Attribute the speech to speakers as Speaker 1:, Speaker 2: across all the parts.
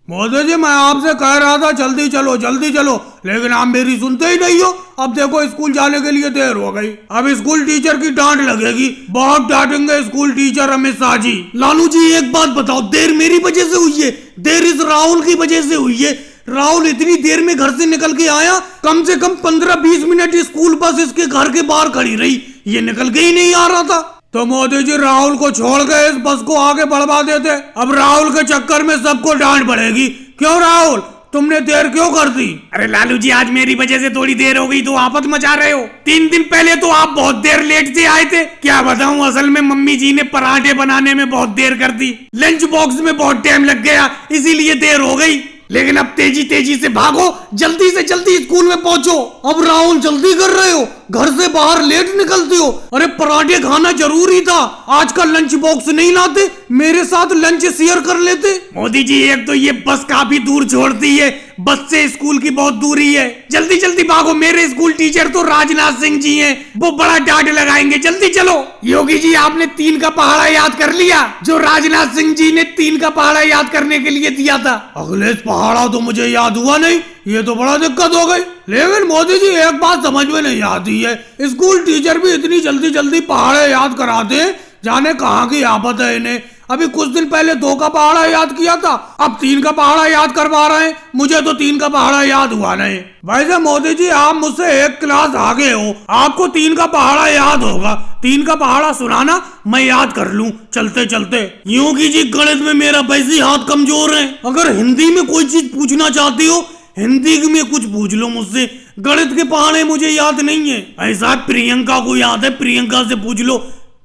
Speaker 1: मोदी जी मैं आपसे कह रहा था जल्दी चलो, लेकिन आप मेरी सुनते ही नहीं हो। अब देखो स्कूल जाने के लिए देर हो गई। अब स्कूल टीचर की डांट लगेगी, बहुत डांटेंगे स्कूल टीचर अमित शाह जी। लालू जी एक बात बताओ, देर मेरी वजह से हुई है? देर इस राहुल की वजह से हुई है। राहुल इतनी देर में घर से निकल के आया, कम से कम 15-20 मिनट स्कूल बस इसके घर के बाहर खड़ी रही, ये निकल के ही नहीं आ रहा था। तो मोदी जी राहुल को छोड़ गए, इस बस को आगे बढ़वा देते। अब राहुल के चक्कर में सबको डांट पड़ेगी। क्यों राहुल, तुमने देर क्यों कर दी?
Speaker 2: अरे लालू जी आज मेरी वजह से थोड़ी देर हो गई तो आफत मचा रहे हो। 3 दिन पहले तो आप बहुत देर लेट से आए थे। क्या बताऊं, असल में मम्मी जी ने पराठे बनाने में बहुत देर कर दी, लंच बॉक्स में बहुत टाइम लग गया, इसीलिए देर हो गई। लेकिन अब तेजी तेजी से भागो, जल्दी से जल्दी स्कूल में पहुंचो।
Speaker 1: अब राहुल जल्दी कर रहे हो, घर से बाहर लेट निकलते हो। अरे पराठे खाना जरूरी था, आज का लंच बॉक्स नहीं लाते, मेरे साथ लंच शेयर कर लेते।
Speaker 2: मोदी जी एक तो ये बस काफी दूर छोड़ती है, बस से स्कूल की बहुत दूरी है। जल्दी जल्दी भागो, मेरे स्कूल टीचर तो राजनाथ सिंह जी हैं, वो बड़ा डांट लगाएंगे। जल्दी चलो। योगी जी आपने 3 का पहाड़ा याद कर लिया, जो राजनाथ सिंह जी ने 3 का पहाड़ा याद करने के लिए दिया था?
Speaker 1: अखिलेश पहाड़ा तो मुझे याद हुआ नहीं, ये तो बड़ा दिक्कत हो गई। लेकिन मोदी जी एक बात समझ में नहीं आती है, स्कूल टीचर भी इतनी जल्दी जल्दी पहाड़े याद कराते हैं, जाने कहाँ की आफत है इन्हें। अभी कुछ दिन पहले 2 का पहाड़ा याद किया था, अब 3 का पहाड़ा याद करवा रहे हैं। मुझे तो 3 का पहाड़ा याद हुआ नहीं। वैसे मोदी जी आप मुझसे 1 क्लास आगे हो, आपको 3 का पहाड़ा याद होगा। 3 का पहाड़ा सुनाना, मैं याद कर लूं चलते चलते। योगी जी गणित में मेरा वैसे हाथ कमजोर है, अगर हिंदी में कोई चीज पूछना चाहती हो हिंदी में कुछ पूछ लो मुझसे, गणित के पहाड़े मुझे याद नहीं है। ऐसा प्रियंका को याद है, प्रियंका से पूछ लो।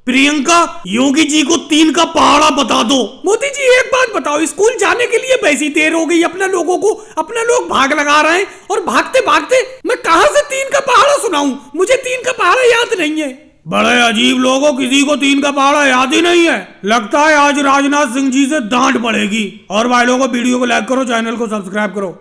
Speaker 1: प्रियंका, योगी जी को 3 का पहाड़ा बता दो।
Speaker 2: मोदी जी एक बात बताओ, स्कूल जाने के लिए वैसी देर हो गई, अपने लोग भाग लगा रहे हैं, और भागते भागते मैं कहां से 3 का पहाड़ा सुनाऊं? मुझे 3 का पहाड़ा याद नहीं है।
Speaker 1: बड़े अजीब लोगों, किसी को 3 का पहाड़ा याद ही नहीं है। लगता है आज राजनाथ सिंह जी से डांट पड़ेगी। और भाई लोगों, वीडियो को लाइक करो, चैनल को सब्सक्राइब करो।